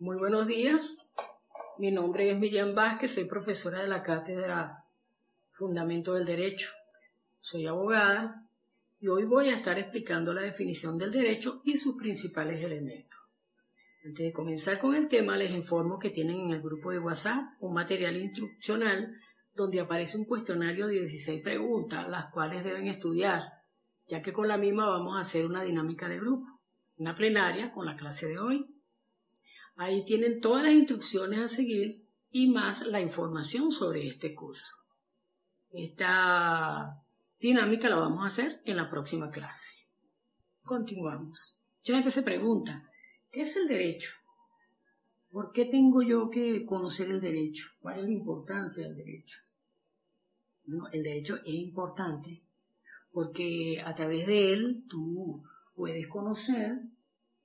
Muy buenos días, mi nombre es Miriam Vázquez, soy profesora de la cátedra Fundamento del Derecho. Soy abogada y hoy voy a estar explicando la definición del derecho y sus principales elementos. Antes de comenzar con el tema, les informo que tienen en el grupo de WhatsApp un material instruccional donde aparece un cuestionario de 16 preguntas, las cuales deben estudiar, ya que con la misma vamos a hacer una dinámica de grupo, una plenaria con la clase de hoy. Ahí tienen todas las instrucciones a seguir y más la información sobre este curso. Esta dinámica la vamos a hacer en la próxima clase. Continuamos. Mucha gente se pregunta, ¿qué es el derecho? ¿Por qué tengo yo que conocer el derecho? ¿Cuál es la importancia del derecho? Bueno, el derecho es importante porque a través de él tú puedes conocer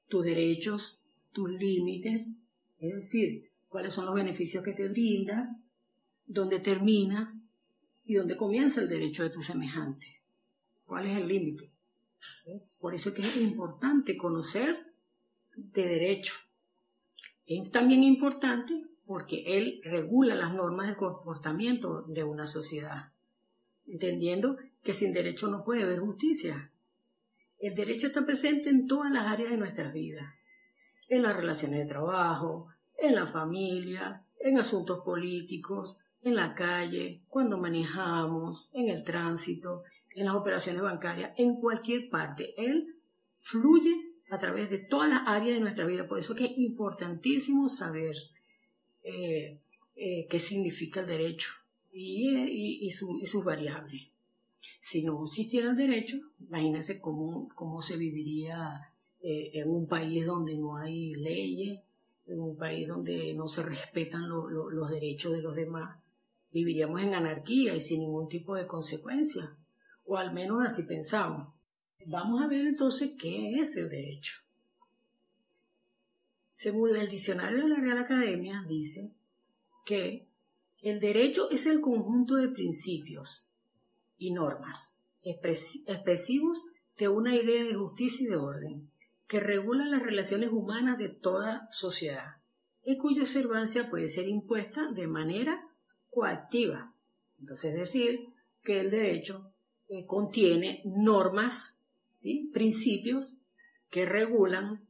tus derechos, tus límites, es decir, cuáles son los beneficios que te brinda, dónde termina y dónde comienza el derecho de tu semejante. ¿Cuál es el límite? Por eso es que es importante conocer de derecho. Es también importante porque él regula las normas de comportamiento de una sociedad, entendiendo que sin derecho no puede haber justicia. El derecho está presente en todas las áreas de nuestras vidas, en las relaciones de trabajo, en la familia, en asuntos políticos, en la calle, cuando manejamos, en el tránsito, en las operaciones bancarias, en cualquier parte. Él fluye a través de todas las áreas de nuestra vida. Por eso es que es importantísimo saber qué significa el derecho y sus variables. Si no existiera el derecho, imagínense cómo se viviría en un país donde no hay leyes, en un país donde no se respetan los derechos de los demás. Viviríamos en anarquía y sin ningún tipo de consecuencia, o al menos así pensamos. Vamos a ver entonces qué es el derecho. Según el diccionario de la Real Academia, dice que el derecho es el conjunto de principios y normas expresivos de una idea de justicia y de orden que regula las relaciones humanas de toda sociedad y cuya observancia puede ser impuesta de manera coactiva. Entonces, es decir, que el derecho contiene normas, ¿sí?, principios que regulan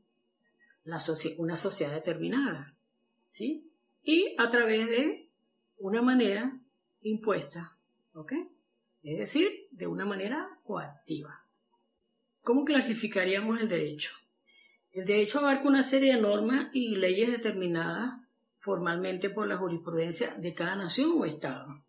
una sociedad determinada, ¿sí?, y a través de una manera impuesta, ¿ok? Es decir, de una manera coactiva. ¿Cómo clasificaríamos el derecho? El derecho abarca una serie de normas y leyes determinadas formalmente por la jurisprudencia de cada nación o estado,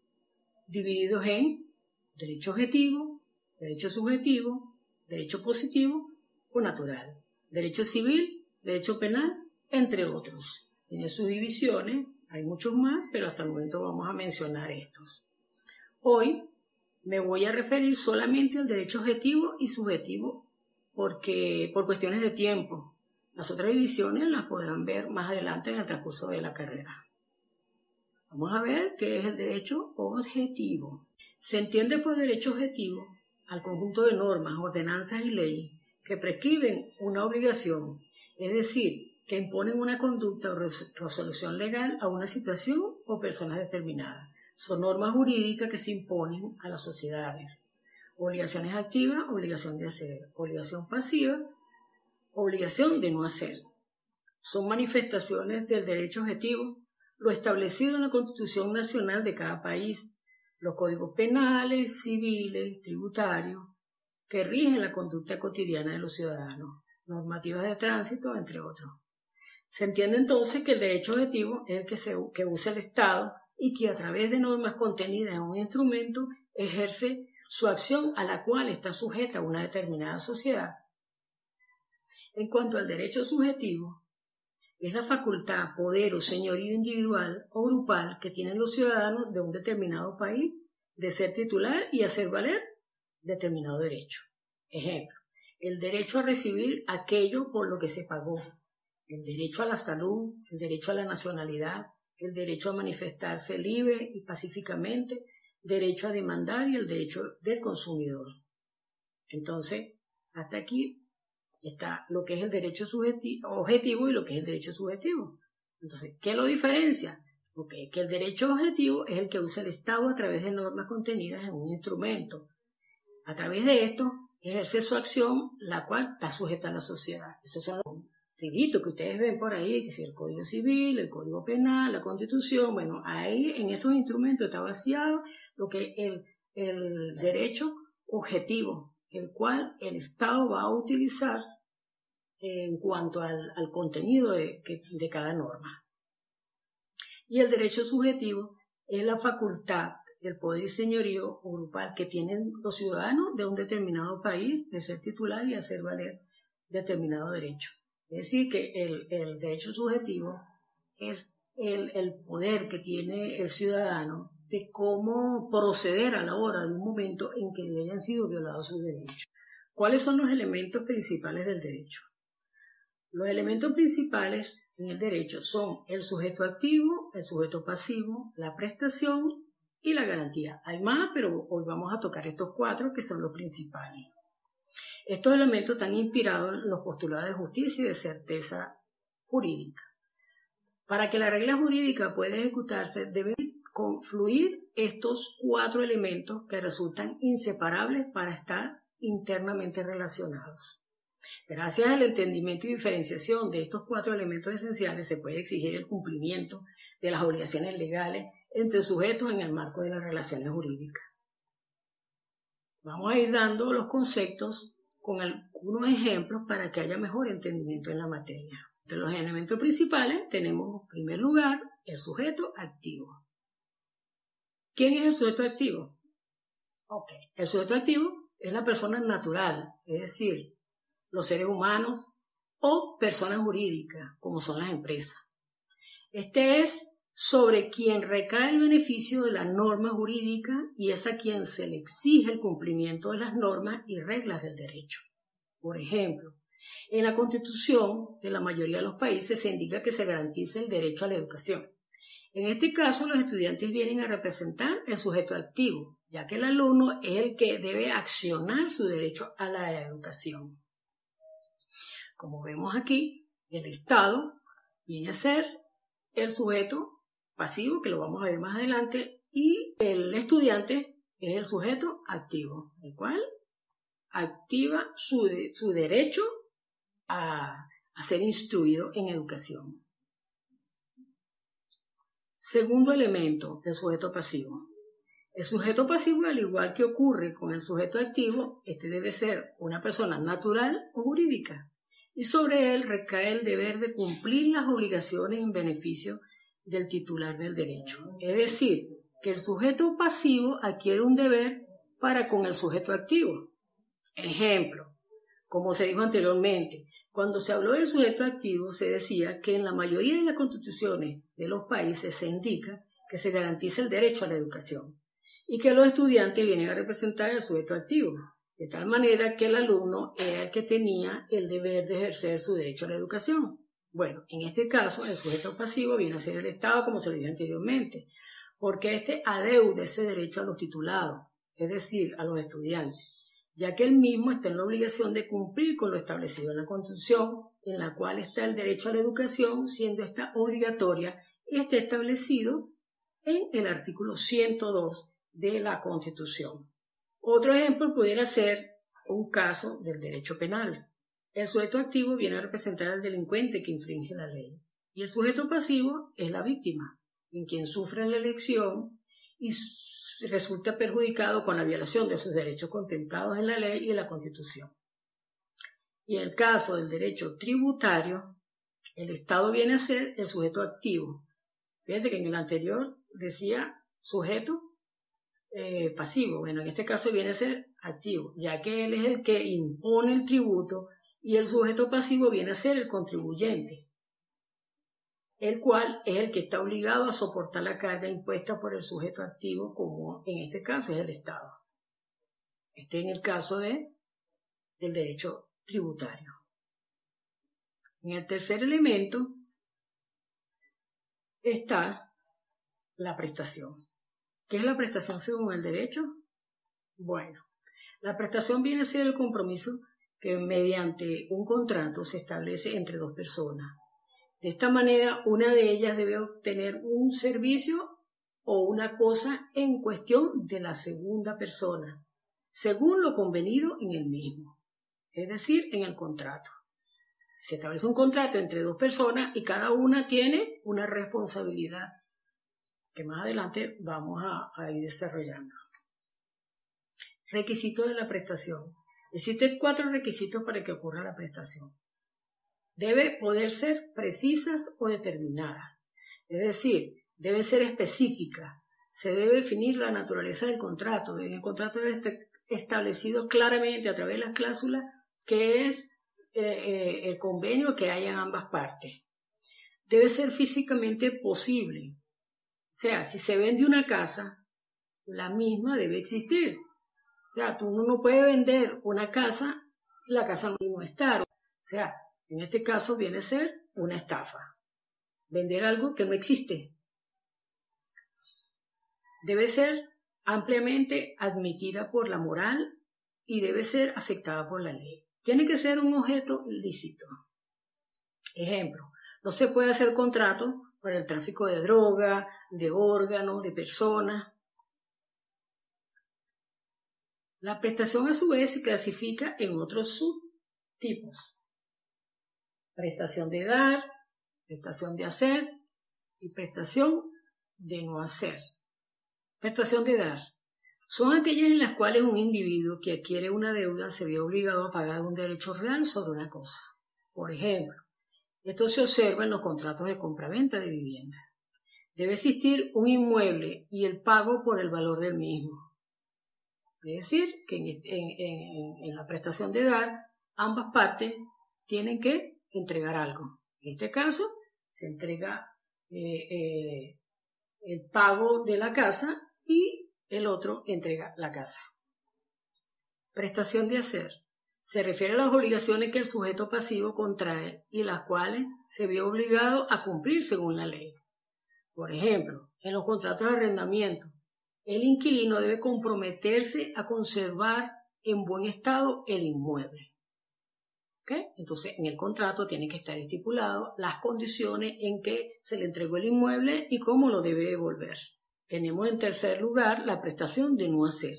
divididos en derecho objetivo, derecho subjetivo, derecho positivo o natural, derecho civil, derecho penal, entre otros. Tiene sus divisiones, hay muchos más, pero hasta el momento vamos a mencionar estos. Hoy me voy a referir solamente al derecho objetivo y subjetivo porque por cuestiones de tiempo. Las otras divisiones las podrán ver más adelante en el transcurso de la carrera. Vamos a ver qué es el derecho objetivo. Se entiende por derecho objetivo al conjunto de normas, ordenanzas y leyes que prescriben una obligación, es decir, que imponen una conducta o resolución legal a una situación o personas determinadas. Son normas jurídicas que se imponen a las sociedades. Obligaciones activas, obligación de hacer. Obligación pasiva, obligación de no hacer. Son manifestaciones del derecho objetivo, lo establecido en la Constitución Nacional de cada país, los códigos penales, civiles, tributarios, que rigen la conducta cotidiana de los ciudadanos, normativas de tránsito, entre otros. Se entiende entonces que el derecho objetivo es el que usa el Estado y que a través de normas contenidas en un instrumento ejerce su acción a la cual está sujeta una determinada sociedad. En cuanto al derecho subjetivo, es la facultad, poder o señorío individual o grupal que tienen los ciudadanos de un determinado país de ser titular y hacer valer determinado derecho. Ejemplo, el derecho a recibir aquello por lo que se pagó, el derecho a la salud, el derecho a la nacionalidad, el derecho a manifestarse libre y pacíficamente, derecho a demandar y el derecho del consumidor. Entonces, hasta aquí está lo que es el derecho objetivo y lo que es el derecho subjetivo. Entonces, ¿qué lo diferencia? Okay, que el derecho objetivo es el que usa el Estado a través de normas contenidas en un instrumento. A través de esto, ejerce su acción, la cual está sujeta a la sociedad. Esos son los libritos que ustedes ven por ahí, que es el Código Civil, el Código Penal, la Constitución. Bueno, ahí en esos instrumentos está vaciado lo que es el derecho objetivo, el cual el Estado va a utilizar en cuanto al contenido de cada norma. Y el derecho subjetivo es la facultad, el poder y señorío o grupal que tienen los ciudadanos de un determinado país de ser titular y hacer valer determinado derecho. Es decir, que el derecho subjetivo es el poder que tiene el ciudadano de cómo proceder a la hora de un momento en que le hayan sido violados sus derechos. ¿Cuáles son los elementos principales del derecho? Los elementos principales en el derecho son el sujeto activo, el sujeto pasivo, la prestación y la garantía. Hay más, pero hoy vamos a tocar estos 4 que son los principales. Estos elementos están inspirados en los postulados de justicia y de certeza jurídica. Para que la regla jurídica pueda ejecutarse, deben confluir estos 4 elementos que resultan inseparables para estar internamente relacionados. Gracias al entendimiento y diferenciación de estos 4 elementos esenciales, se puede exigir el cumplimiento de las obligaciones legales entre sujetos en el marco de las relaciones jurídicas. Vamos a ir dando los conceptos con algunos ejemplos para que haya mejor entendimiento en la materia. Entre los elementos principales tenemos, en primer lugar, el sujeto activo. ¿Quién es el sujeto activo? El sujeto activo es la persona natural, es decir, los seres humanos o personas jurídicas, como son las empresas. Este es sobre quien recae el beneficio de la norma jurídica y es a quien se le exige el cumplimiento de las normas y reglas del derecho. Por ejemplo, en la Constitución de la mayoría de los países se indica que se garantiza el derecho a la educación. En este caso, los estudiantes vienen a representar el sujeto activo, ya que el alumno es el que debe accionar su derecho a la educación. Como vemos aquí, el Estado viene a ser el sujeto pasivo, que lo vamos a ver más adelante, y el estudiante es el sujeto activo, el cual activa su derecho a ser instruido en educación. Segundo elemento, el sujeto pasivo. El sujeto pasivo, al igual que ocurre con el sujeto activo, este debe ser una persona natural o jurídica, y sobre él recae el deber de cumplir las obligaciones en beneficio del titular del derecho. Es decir, que el sujeto pasivo adquiere un deber para con el sujeto activo. Ejemplo, como se dijo anteriormente, cuando se habló del sujeto activo se decía que en la mayoría de las constituciones de los países se indica que se garantiza el derecho a la educación y que los estudiantes vienen a representar al sujeto activo, de tal manera que el alumno era el que tenía el deber de ejercer su derecho a la educación. Bueno, en este caso, el sujeto pasivo viene a ser el Estado, como se lo dije anteriormente, porque este adeuda ese derecho a los titulados, es decir, a los estudiantes, ya que él mismo está en la obligación de cumplir con lo establecido en la Constitución, en la cual está el derecho a la educación, siendo esta obligatoria y está establecido en el artículo 102 de la Constitución. Otro ejemplo pudiera ser un caso del derecho penal. El sujeto activo viene a representar al delincuente que infringe la ley y el sujeto pasivo es la víctima, en quien sufre la elección y resulta perjudicado con la violación de sus derechos contemplados en la ley y en la Constitución. Y en el caso del derecho tributario, el Estado viene a ser el sujeto activo. Fíjense que en el anterior decía sujeto pasivo. Bueno, en este caso viene a ser activo, ya que él es el que impone el tributo y el sujeto pasivo viene a ser el contribuyente, el cual es el que está obligado a soportar la carga impuesta por el sujeto activo, como en este caso es el Estado. Este en el caso del derecho tributario. En el tercer elemento está la prestación. ¿Qué es la prestación según el derecho? Bueno, la prestación viene a ser el compromiso que mediante un contrato se establece entre dos personas, De esta manera, una de ellas debe obtener un servicio o una cosa en cuestión de la segunda persona, según lo convenido en el mismo, es decir, en el contrato. Se establece un contrato entre dos personas y cada una tiene una responsabilidad que más adelante vamos a ir desarrollando. Requisitos de la prestación. Existen 4 requisitos para que ocurra la prestación. Debe poder ser precisas o determinadas, es decir, debe ser específica. Se debe definir la naturaleza del contrato. En el contrato debe estar establecido claramente a través de las cláusulas que es el convenio que hay en ambas partes. Debe ser físicamente posible. O sea, si se vende una casa, la misma debe existir. O sea, uno no puede vender una casa y la casa no está. O sea, en este caso viene a ser una estafa. Vender algo que no existe. Debe ser ampliamente admitida por la moral y debe ser aceptada por la ley. Tiene que ser un objeto lícito. Ejemplo, no se puede hacer contrato para el tráfico de droga, de órganos, de personas. La prestación a su vez se clasifica en otros subtipos. Prestación de dar, prestación de hacer y prestación de no hacer. Prestación de dar. Son aquellas en las cuales un individuo que adquiere una deuda se ve obligado a pagar un derecho real sobre una cosa. Por ejemplo, esto se observa en los contratos de compraventa de vivienda. Debe existir un inmueble y el pago por el valor del mismo. Es decir, que en la prestación de dar, ambas partes tienen que entregar algo. En este caso, se entrega el pago de la casa y el otro entrega la casa. Prestación de hacer. Se refiere a las obligaciones que el sujeto pasivo contrae y las cuales se ve obligado a cumplir según la ley. Por ejemplo, en los contratos de arrendamiento, el inquilino debe comprometerse a conservar en buen estado el inmueble. ¿Okay? Entonces, en el contrato tiene que estar estipulado las condiciones en que se le entregó el inmueble y cómo lo debe devolver. Tenemos en tercer lugar la prestación de no hacer.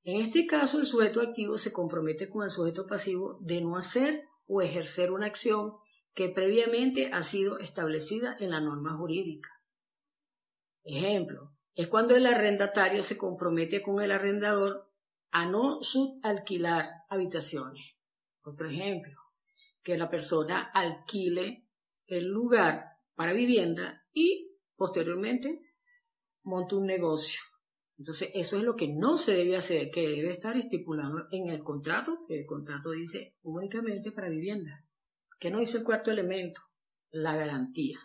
En este caso, el sujeto activo se compromete con el sujeto pasivo de no hacer o ejercer una acción que previamente ha sido establecida en la norma jurídica. Ejemplo, es cuando el arrendatario se compromete con el arrendador a no subalquilar habitaciones. Otro ejemplo, que la persona alquile el lugar para vivienda y posteriormente monte un negocio. Entonces, eso es lo que no se debe hacer, que debe estar estipulado en el contrato, que el contrato dice únicamente para vivienda. ¿Qué nos dice el cuarto elemento? La garantía.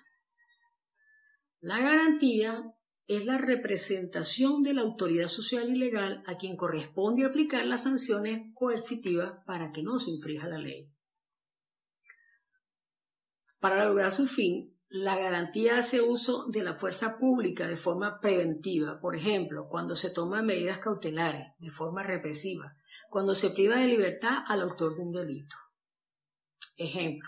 La garantía es la representación de la autoridad social y legal a quien corresponde aplicar las sanciones coercitivas para que no se infrinja la ley. Para lograr su fin, la garantía hace uso de la fuerza pública de forma preventiva, por ejemplo, cuando se toman medidas cautelares de forma represiva, cuando se priva de libertad al autor de un delito. Ejemplo,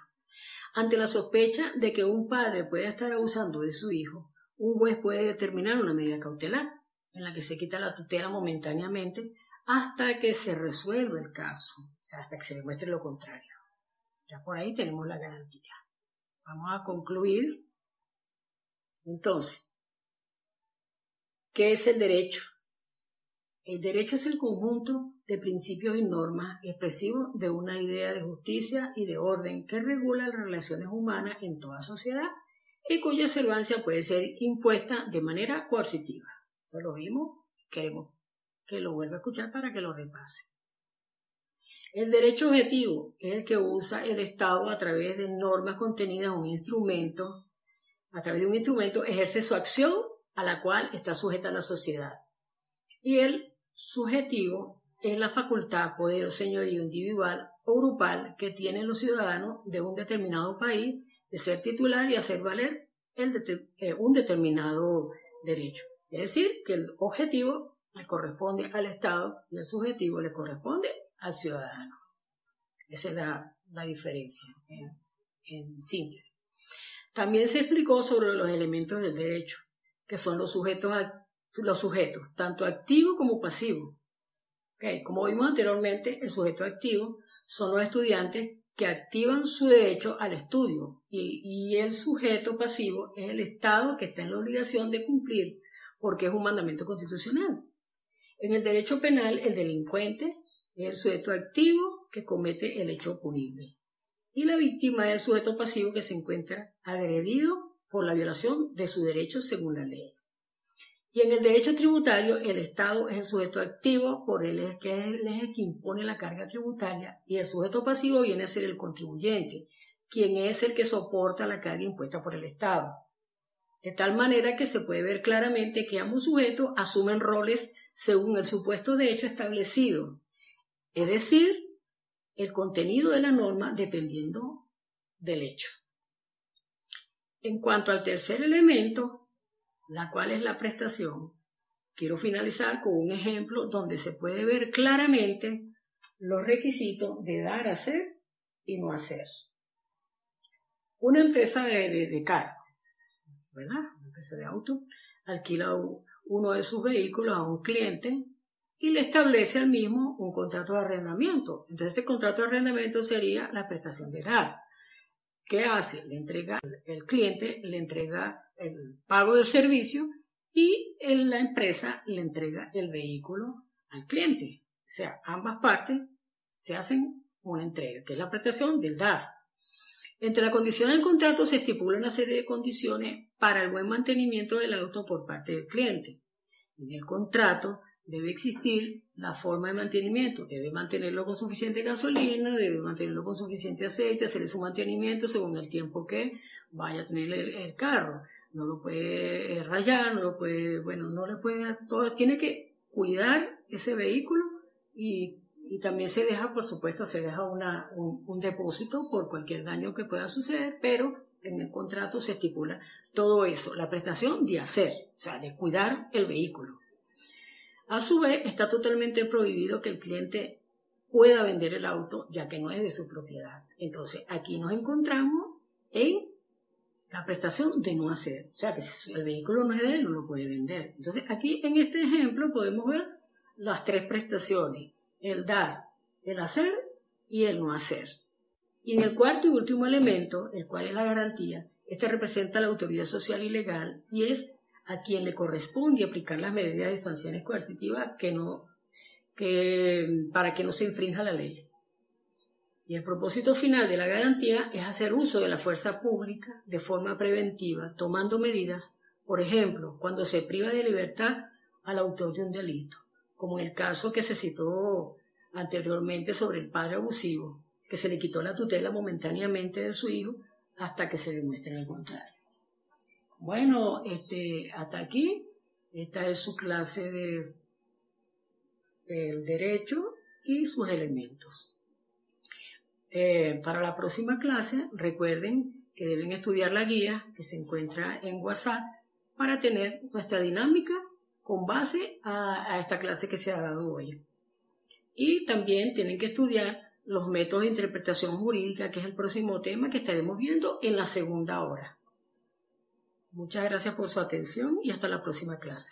ante la sospecha de que un padre pueda estar abusando de su hijo, un juez puede determinar una medida cautelar en la que se quita la tutela momentáneamente hasta que se resuelva el caso, o sea, hasta que se demuestre lo contrario. Ya por ahí tenemos la garantía. Vamos a concluir. Entonces, ¿qué es el derecho? El derecho es el conjunto de principios y normas expresivos de una idea de justicia y de orden que regula las relaciones humanas en toda sociedad y cuya observancia puede ser impuesta de manera coercitiva. Esto lo vimos, queremos que lo vuelva a escuchar para que lo repase. El derecho objetivo es el que usa el Estado a través de normas contenidas en un instrumento. A través de un instrumento ejerce su acción a la cual está sujeta la sociedad. Y el subjetivo es la facultad, poder o señorío individual o grupal que tienen los ciudadanos de un determinado país de ser titular y hacer valer un determinado derecho. Es decir, que el objetivo le corresponde al Estado y el subjetivo le corresponde al ciudadano. Esa es la diferencia en síntesis. También se explicó sobre los elementos del derecho, que son los sujetos, tanto activos como pasivos. Okay. Como vimos anteriormente, el sujeto activo son los estudiantes que activan su derecho al estudio y el sujeto pasivo es el Estado que está en la obligación de cumplir porque es un mandamiento constitucional. En el derecho penal, el delincuente es el sujeto activo que comete el hecho punible y la víctima es el sujeto pasivo que se encuentra agredido por la violación de su derecho según la ley. Y en el derecho tributario, el Estado es el sujeto activo, por él es el que impone la carga tributaria, y el sujeto pasivo viene a ser el contribuyente, quien es el que soporta la carga impuesta por el Estado. De tal manera que se puede ver claramente que ambos sujetos asumen roles según el supuesto de hecho establecido, es decir, el contenido de la norma dependiendo del hecho. En cuanto al tercer elemento, la cual es la prestación, quiero finalizar con un ejemplo donde se puede ver claramente los requisitos de dar, hacer y no hacer. Una empresa de carro, ¿verdad? Una empresa de auto, alquila uno de sus vehículos a un cliente y le establece al mismo un contrato de arrendamiento. Entonces, este contrato de arrendamiento sería la prestación de dar. ¿Qué hace? El cliente le entrega el pago del servicio y la empresa le entrega el vehículo al cliente. O sea, ambas partes se hacen una entrega, que es la prestación del dar. Entre las condiciones del contrato se estipula una serie de condiciones para el buen mantenimiento del auto por parte del cliente. En el contrato debe existir la forma de mantenimiento, debe mantenerlo con suficiente gasolina, debe mantenerlo con suficiente aceite, hacerle su mantenimiento según el tiempo que vaya a tener el carro. No lo puede rayar, no le puede, tiene que cuidar ese vehículo y también se deja, por supuesto, un depósito por cualquier daño que pueda suceder, pero en el contrato se estipula todo eso, la prestación de hacer, o sea, de cuidar el vehículo. A su vez, está totalmente prohibido que el cliente pueda vender el auto, ya que no es de su propiedad. Entonces, aquí nos encontramos en la prestación de no hacer. O sea, que si el vehículo no es de él, no lo puede vender. Entonces, aquí en este ejemplo podemos ver las tres prestaciones: el dar, el hacer y el no hacer. Y en el cuarto y último elemento, el cual es la garantía, este representa la autoridad social y legal y es a quien le corresponde aplicar las medidas de sanciones coercitivas para que no se infrinja la ley. Y el propósito final de la garantía es hacer uso de la fuerza pública de forma preventiva, tomando medidas, por ejemplo, cuando se priva de libertad al autor de un delito, como en el caso que se citó anteriormente sobre el padre abusivo, que se le quitó la tutela momentáneamente de su hijo hasta que se demuestre lo contrario. Bueno, hasta aquí, esta es su clase del derecho y sus elementos. Para la próxima clase, recuerden que deben estudiar la guía que se encuentra en WhatsApp para tener nuestra dinámica con base a esta clase que se ha dado hoy. Y también tienen que estudiar los métodos de interpretación jurídica, que es el próximo tema que estaremos viendo en la segunda hora. Muchas gracias por su atención y hasta la próxima clase.